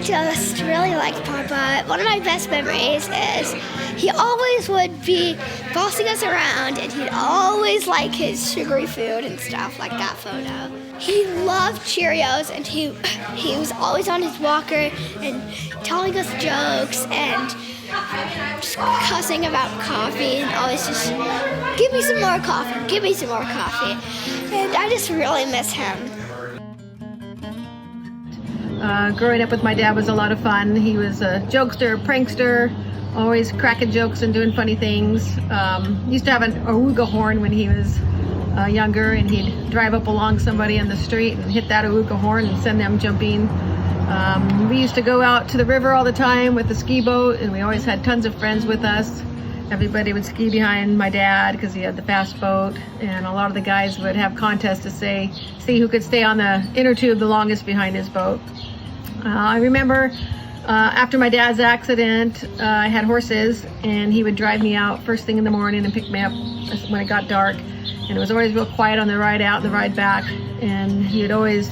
just really liked Papa. One of my best memories is he always would be bossing us around, and he'd always like his sugary food and stuff, like that photo. He loved Cheerios, and he was always on his walker and telling us jokes and just cussing about coffee and always just, give me some more coffee, give me some more coffee. And I just really miss him. Growing up with my dad was a lot of fun. He was a jokester, prankster, always cracking jokes and doing funny things. He used to have an awooga horn when he was younger, and he'd drive up along somebody on the street and hit that awooga horn and send them jumping. We used to go out to the river all the time with the ski boat, and we always had tons of friends with us. Everybody would ski behind my dad because he had the fast boat, and a lot of the guys would have contests to see who could stay on the inner tube the longest behind his boat. I remember after my dad's accident, I had horses, and he would drive me out first thing in the morning and pick me up when it got dark. And it was always real quiet on the ride out and the ride back. And he would always,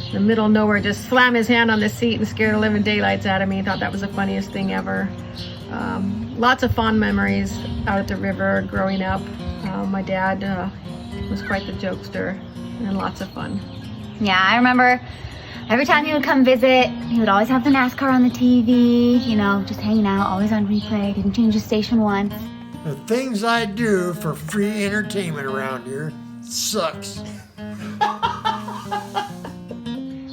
in the middle of nowhere, just slam his hand on the seat and scare the living daylights out of me. He thought that was the funniest thing ever. Lots of fond memories out at the river growing up. My dad was quite the jokester, and lots of fun. Yeah, I remember every time he would come visit, he would always have the NASCAR on the TV, you know, just hanging out, always on replay, didn't change the station once. The things I do for free entertainment around here sucks.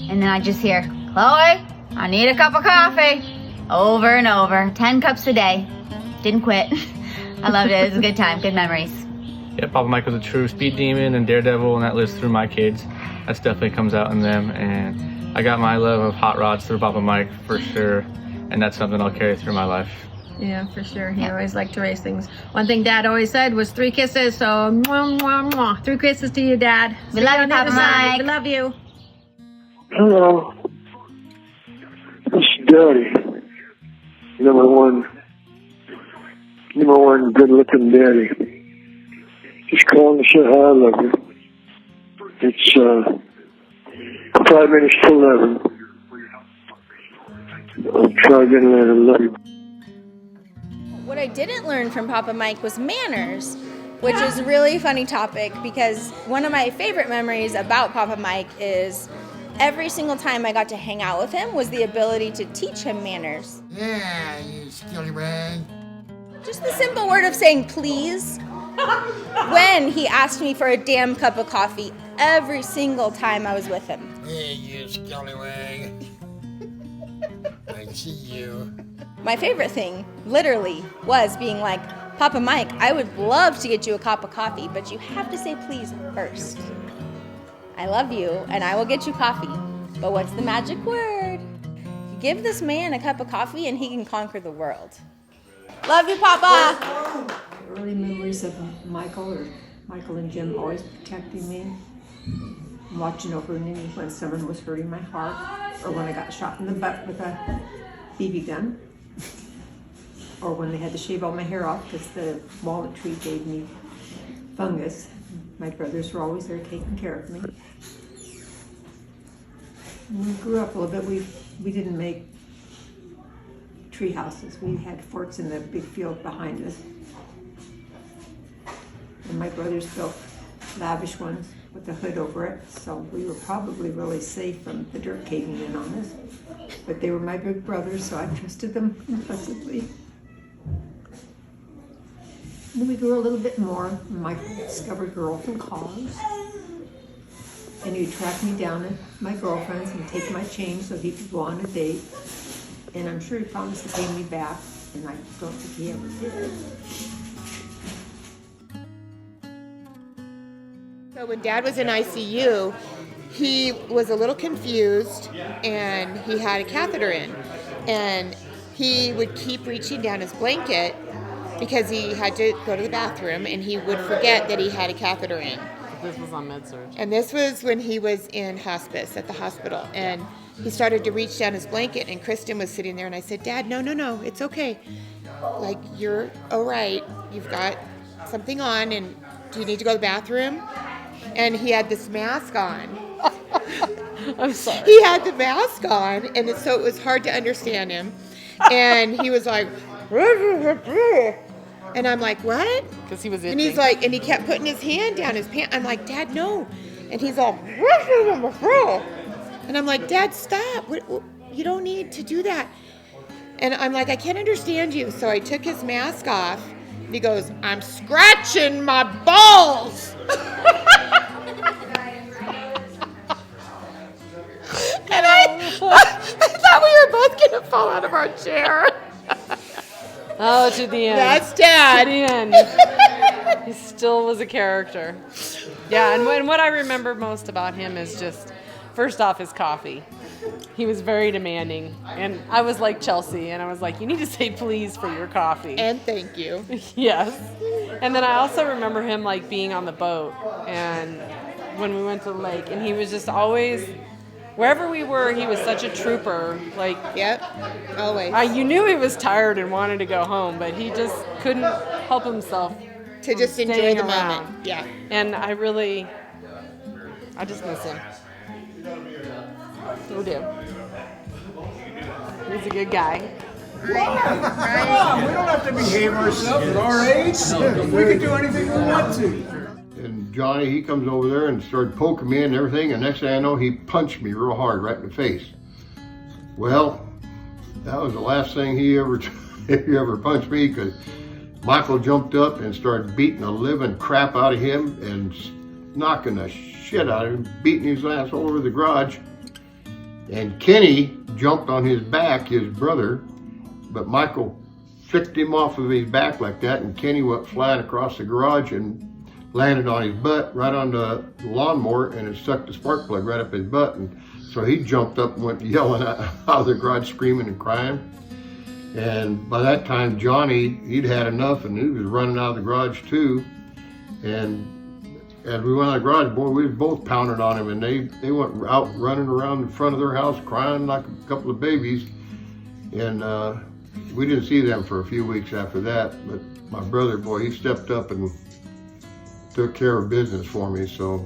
And then I just hear, Chloe, I need a cup of coffee. Over and over, 10 cups a day. Didn't quit. I loved it. It was a good time, good memories. Yeah, Papa Mike was a true speed demon and daredevil, and that lives through my kids. That definitely comes out in them, and I got my love of hot rods through Papa Mike for sure, and that's something I'll carry through my life. Yeah, for sure. He always liked to race things. One thing Dad always said was 3 kisses, so mwah, mwah, mwah. 3 kisses to you, Dad. We love you, Papa Mike. We love you. Hello. This is Daddy. Number one good-looking daddy. Just calling to say hi, I love you. It's 5 minutes to 11. I'll try again later. Love you. What I didn't learn from Papa Mike was manners, which is a really funny topic because one of my favorite memories about Papa Mike is every single time I got to hang out with him was the ability to teach him manners. Yeah, you scallywag. Just the simple word of saying please when he asked me for a damn cup of coffee every single time I was with him. Hey, you scallywag. I see you. My favorite thing, literally, was being like, Papa Mike, I would love to get you a cup of coffee, but you have to say please first. I love you, and I will get you coffee. But what's the magic word? Give this man a cup of coffee, and he can conquer the world. Love you, Papa! Early memories of Michael and Jim always protecting me, watching over me when someone was hurting my heart, or when I got shot in the butt with a BB gun, or when they had to shave all my hair off because the walnut tree gave me fungus. My brothers were always there taking care of me. When we grew up a little bit, we didn't make tree houses. We had forts in the big field behind us. And my brothers built lavish ones with a hood over it, so we were probably really safe from the dirt caving in on us. But they were my big brothers, so I trusted them implicitly. Then we grew a little bit more. Michael discovered girls and cars. And he'd track me down at my girlfriend's and take my change so he could go on a date. And I'm sure he promised to pay me back, and I don't think he ever did. So when Dad was in ICU, he was a little confused, and he had a catheter in. And he would keep reaching down his blanket because he had to go to the bathroom, and he would forget that he had a catheter in. This was on med-surg. And this was when he was in hospice at the hospital. And he started to reach down his blanket, and Kristen was sitting there, and I said, Dad, no, it's okay. Like, you're all right. You've got something on, and do you need to go to the bathroom? And he had this mask on. I'm sorry. He had the mask on, and so it was hard to understand him. And he was like, and I'm like, what? Because he was itching. And he's like, and he kept putting his hand down his pants. I'm like, Dad, no. And he's all, and I'm like, Dad, stop. You don't need to do that. And I'm like, I can't understand you. So I took his mask off. And he goes, I'm scratching my balls. And I thought we were both going to fall out of our chair. Oh, to the end. That's Dad. To the end. He still was a character. Yeah, and what I remember most about him is just, first off, his coffee. He was very demanding. And I was like Chelsea, and I was like, you need to say please for your coffee. And thank you. Yes. And then I also remember him like being on the boat, and when we went to the lake, and he was just always, wherever we were, he was such a trooper. Like, yep, always. You knew he was tired and wanted to go home, but he just couldn't help himself to just enjoy the moment. Yeah. And I just miss him. We do. He's a good guy. Come on, we don't have to behave ourselves at our age. We can do anything we want to. And Johnny, he comes over there and started poking me and everything, and next thing I know, he punched me real hard right in the face. Well, that was the last thing he ever punched me, because Michael jumped up and started beating the living crap out of him and knocking the shit out of him, beating his ass all over the garage. And Kenny jumped on his back, his brother, but Michael flicked him off of his back like that, and Kenny went flying across the garage and landed on his butt right on the lawnmower, and it stuck the spark plug right up his butt. And so he jumped up and went yelling out of the garage, screaming and crying. And by that time, Johnny, he'd had enough, and he was running out of the garage too. And as we went out of the garage, boy, we was both pounding on him, and they went out running around in front of their house, crying like a couple of babies. And we didn't see them for a few weeks after that. But my brother, boy, he stepped up and took care of business for me. So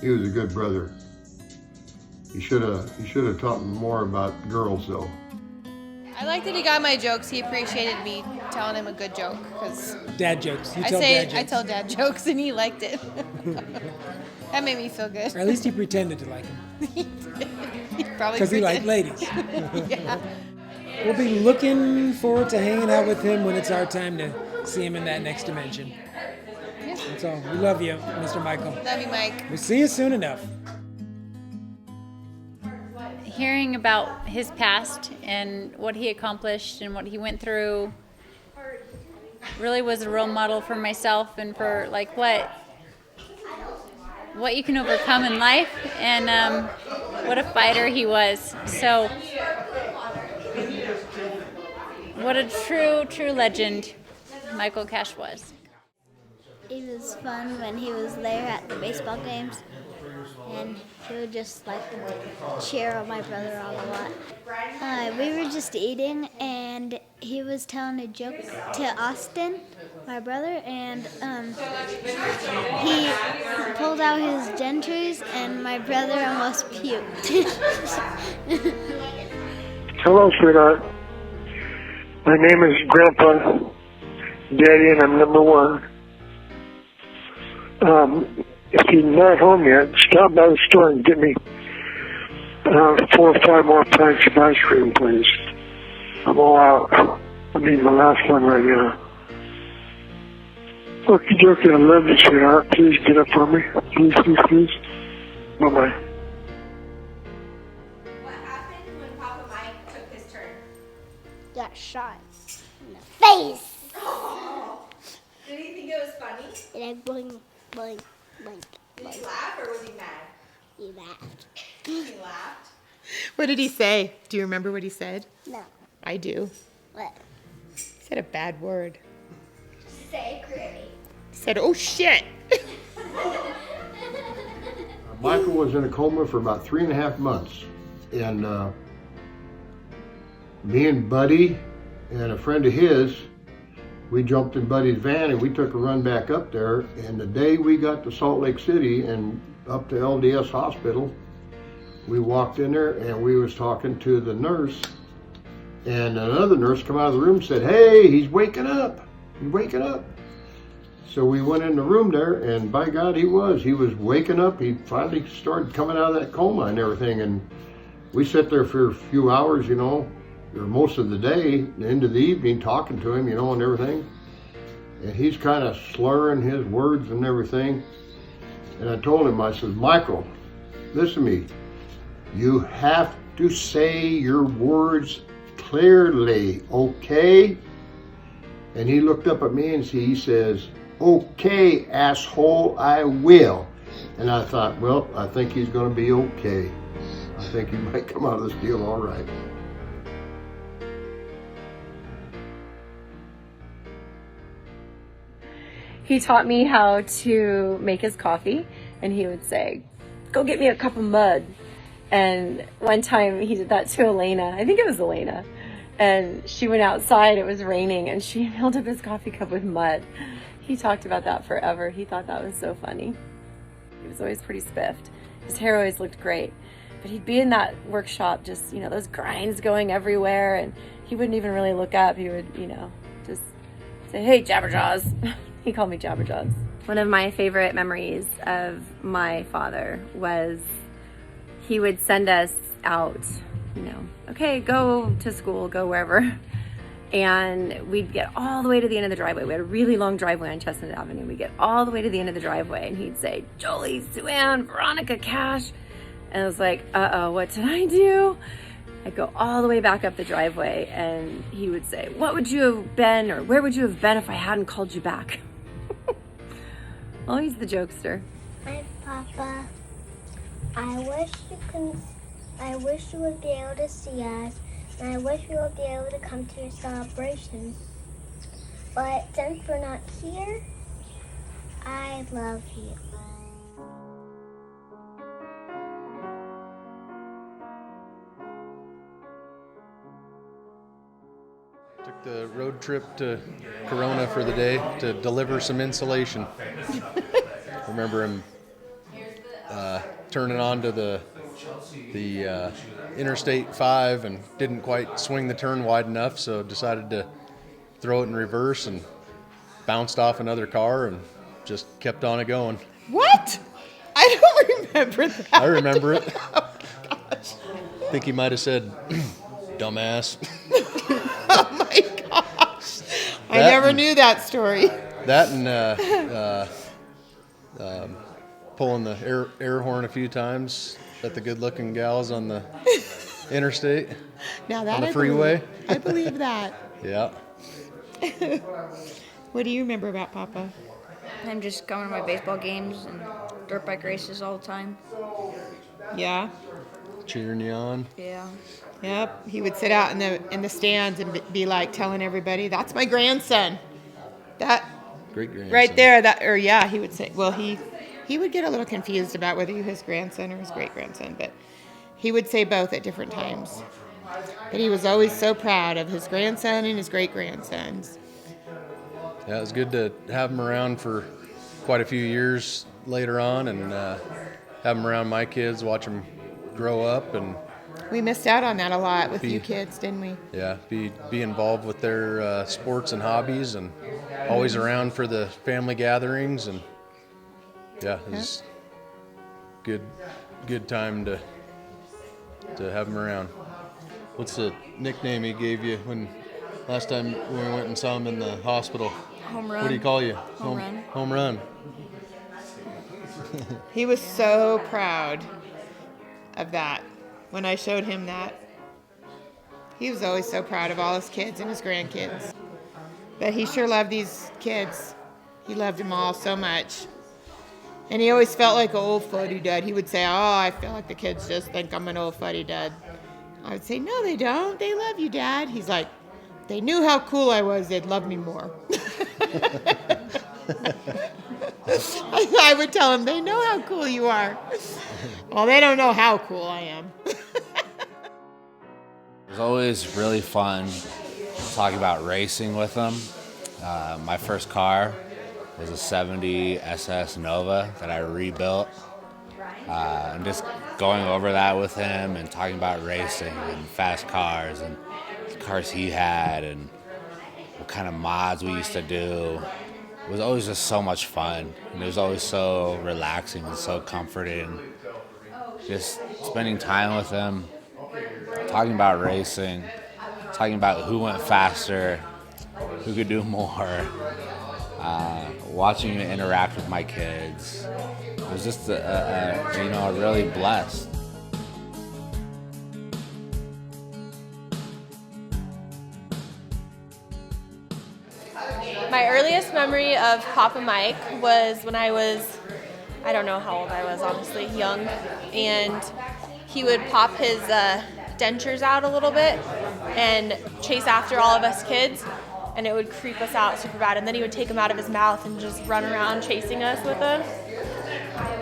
he was a good brother. He should have taught me more about girls, though. I like that he got my jokes. He appreciated me telling him a good joke, because dad jokes. I tell dad jokes, and he liked it. That made me feel good. Or at least he pretended to like him. He probably because he liked ladies. Yeah. We'll be looking forward to hanging out with him when it's our time to see him in that next dimension. That's all. We love you, Mr. Michael. Love you, Mike. We'll see you soon enough. Hearing about his past and what he accomplished and what he went through really was a role model for myself and for like what you can overcome in life, and what a fighter he was. So what a true legend Michael Cash was. It was fun when he was there at the baseball games, and he would just like cheer on my brother on a lot. We were just eating, and he was telling a joke to Austin, my brother, and he pulled out his dentures, and my brother almost puked. Hello, sweetheart. My name is Grandpa Daddy, and I'm number one. If you're not home yet, stop by the store and get me 4 or 5 more pints of ice cream, please. I'm all out. I mean, my last one right now. Okie dokie, I love you, sweetheart. Please get up for me. Please, please, please. Bye-bye. What happened when Papa Mike took his turn? Got shot in the face. Did he think it was funny? And I boing, boing, boing. Did he laugh, or was he mad? He laughed. He laughed. What did he say? Do you remember what he said? No. I do. What? He said a bad word. Say Granny. He said, oh shit. Michael was in a coma for about 3.5 months, and me and Buddy and a friend of his, we jumped in Buddy's van and we took a run back up there. And the day we got to Salt Lake City and up to LDS Hospital, we walked in there and we was talking to the nurse, and another nurse come out of the room and said, "Hey, he's waking up. He's waking up." So we went in the room there, and by God, he was waking up. He finally started coming out of that coma and everything. And we sat there for a few hours, you know, or most of the day, into the evening, talking to him, you know, and everything. And he's kind of slurring his words and everything. And I told him, I said, "Michael, listen to me. You have to say your words clearly, okay?" And he looked up at me and he says, "Okay, asshole, I will." And I thought, well, I think he's going to be okay. I think he might come out of this deal all right. He taught me how to make his coffee, and he would say, "Go get me a cup of mud." And one time he did that to Elena. I think it was Elena. And she went outside, it was raining, and she filled up his coffee cup with mud. He talked about that forever. He thought that was so funny. He was always pretty spiffed. His hair always looked great. But he'd be in that workshop just, you know, those grinds going everywhere, and he wouldn't even really look up. He would, you know, just say, "Hey, Jabberjaws." He called me Jabberjaws. One of my favorite memories of my father was he would send us out, you know, okay, go to school, go wherever. And we'd get all the way to the end of the driveway. We had a really long driveway on Chestnut Avenue. We'd get all the way to the end of the driveway, and he'd say, "Jolie, Sue Ann, Veronica, Cash." And I was like, uh-oh, what did I do? I'd go all the way back up the driveway, and he would say, "What would you have been, or where would you have been if I hadn't called you back?" Well, he's the jokester. Hi, Papa. I wish you would be able to see us, and I wish we would be able to come to your celebration. But since we're not here, I love you. Took the road trip to Corona for the day to deliver some insulation. Remember him turning onto the Interstate 5 and didn't quite swing the turn wide enough, so decided to throw it in reverse and bounced off another car and just kept on it going. What? I don't remember that. I remember it. Oh, gosh. I think he might have said, "Dumbass." Oh my gosh. I never knew that story. That and pulling the air horn a few times at the good-looking gals on the interstate. Now that on the freeway. I believe that. Yeah. What do you remember about Papa? I'm just going to my baseball games and dirt bike races all the time. Yeah. Cheering you on. Yeah. Yep. He would sit out in the stands and be like telling everybody, "That's my grandson." That great grandson. Right there. Yeah. He would say. Well, he would get a little confused about whether he was his grandson or his great grandson, but he would say both at different times. But he was always so proud of his grandson and his great grandsons. Yeah, it was good to have him around for quite a few years later on, and have him around my kids, watch them grow up, and we missed out on that a lot with you kids, didn't we? Yeah, be involved with their sports and hobbies, and always around for the family gatherings, and yeah, it was good time to have him around. What's the nickname he gave you when last time when we went and saw him in the hospital? Home run. What do you call you? Home run. Home run. He was so proud of that. When I showed him that, he was always so proud of all his kids and his grandkids. But he sure loved these kids. He loved them all so much. And he always felt like an old fuddy-dud. He would say, "Oh, I feel like the kids just think I'm an old fuddy-dud." I would say, "No, they don't. They love you, Dad." He's like, "They knew how cool I was. They'd love me more." I would tell him, "They know how cool you are." Well, they don't know how cool I am. It was always really fun talking about racing with them. My first car was a 70 SS Nova that I rebuilt. And just going over that with him and talking about racing and fast cars and the cars he had and what kind of mods we used to do. It was always just so much fun, and it was always so relaxing and so comforting. Just spending time with him, talking about racing, talking about who went faster, who could do more, watching him interact with my kids. It was just, really blessed. My earliest memory of Papa Mike was when I was, I don't know how old I was, honestly, young, and he would pop his dentures out a little bit and chase after all of us kids, and it would creep us out super bad, and then he would take them out of his mouth and just run around chasing us with them.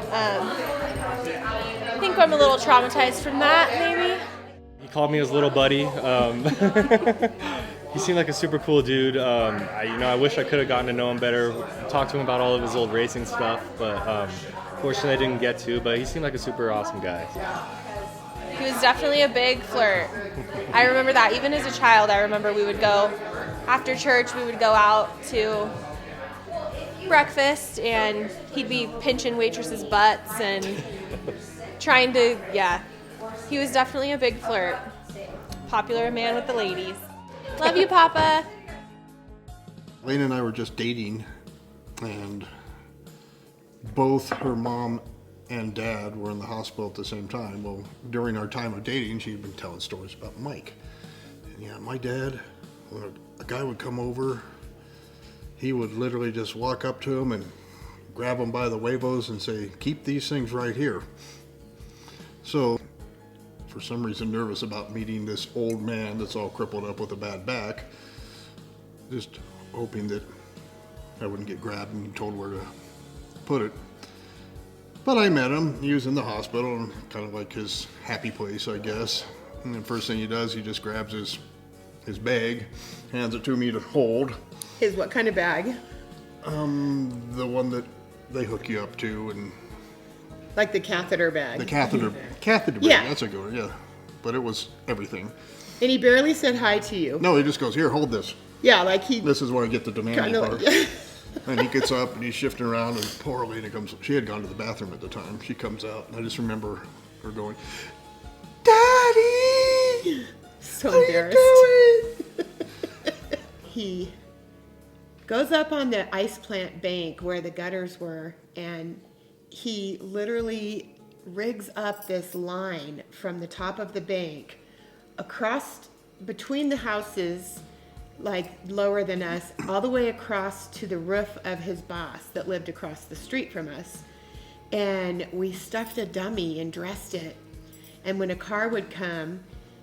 I think I'm a little traumatized from that, maybe. He called me his little buddy. He seemed like a super cool dude. I wish I could have gotten to know him better, talked to him about all of his old racing stuff, but fortunately I didn't get to, but he seemed like a super awesome guy. He was definitely a big flirt. I remember that. Even as a child, I remember we would go, after church, we would go out to breakfast, and he'd be pinching waitresses' butts and trying to, he was definitely a big flirt. Popular man with the ladies. Love you, Papa. Lena and I were just dating, and both her mom and dad were in the hospital at the same time. Well, during our time of dating, she'd been telling stories about Mike. And my dad, when a guy would come over, he would literally just walk up to him and grab him by the huevos and say, "Keep these things right here." So, for some reason, nervous about meeting this old man that's all crippled up with a bad back, just hoping that I wouldn't get grabbed and told where to put it. But I met him. He was in the hospital, and kind of like his happy place, I guess. And the first thing he does, he just grabs his bag, hands it to me to hold. His what kind of bag? The one that they hook you up to, and like the catheter bag. The catheter bag. Yeah. That's a good one. Yeah, but it was everything. And he barely said hi to you. No, he just goes, "Here, hold this." Yeah, like he. This is where I get the demanding part. And he gets up and he's shifting around, and poor Elena comes. She had gone to the bathroom at the time. She comes out, and I just remember her going, "Daddy!" So How embarrassed. you doing? He goes up on the ice plant bank where the gutters were, and he literally rigs up this line from the top of the bank across between the houses, like lower than us, all the way across to the roof of his boss that lived across the street from us. And we stuffed a dummy and dressed it. And when a car would come,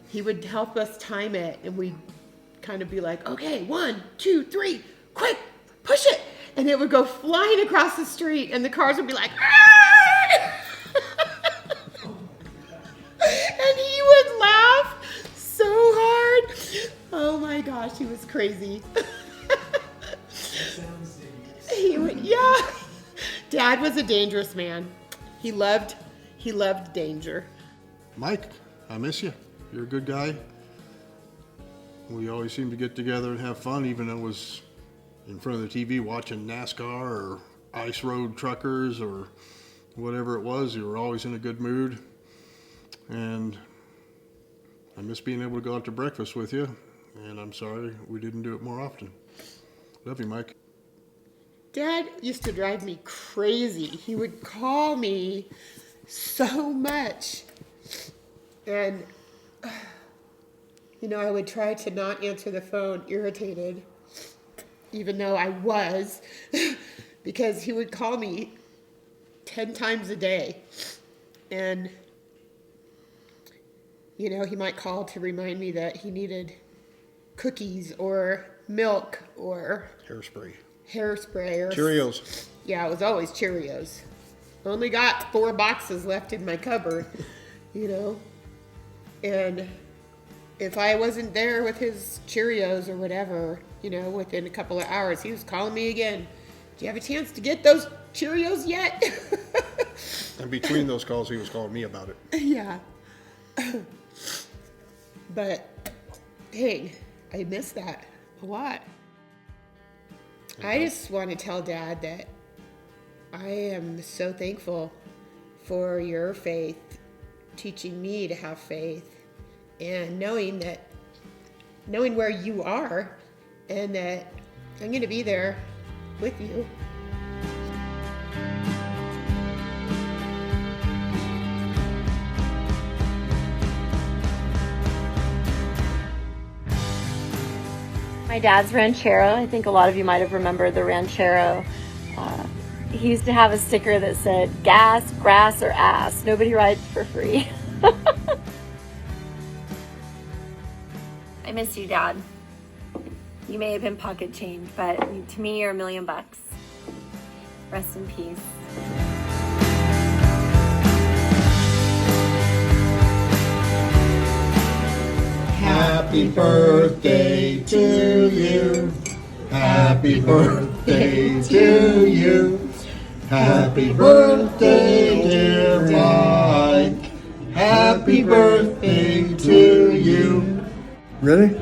he would help us time it, and we'd kind of be like, "Okay, 1, 2, 3, quick, push it." And it would go flying across the street, and the cars would be like, "Ah!" And he would laugh so hard. Oh my gosh, he was crazy. He would, yeah. Dad was a dangerous man. He loved danger. Mike, I miss you. You're a good guy. We always seem to get together and have fun, even though it was in front of the TV watching NASCAR or ice road truckers or whatever it was. You were always in a good mood. And I miss being able to go out to breakfast with you. And I'm sorry we didn't do it more often. Love you, Mike. Dad used to drive me crazy. He would call me so much. And, I would try to not answer the phone irritated, even though I was, because he would call me 10 times a day. And, he might call to remind me that he needed cookies or milk or hairspray or Cheerios. Yeah, it was always Cheerios. Only got 4 boxes left in my cupboard, And if I wasn't there with his Cheerios or whatever, within a couple of hours, he was calling me again. "Do you have a chance to get those Cheerios yet?" And between those calls, he was calling me about it. Yeah. But, dang, I miss that a lot. I just want to tell Dad that I am so thankful for your faith, teaching me to have faith, and knowing where you are, and that I'm going to be there with you. My dad's Ranchero. I think a lot of you might have remembered the Ranchero. He used to have a sticker that said, gas, grass, or ass. Nobody rides for free. I miss you, Dad. You may have been pocket change, but to me, you're $1 million. Rest in peace. Happy birthday to you. Happy birthday to you. Happy birthday, dear Mike. Happy birthday to you. Ready?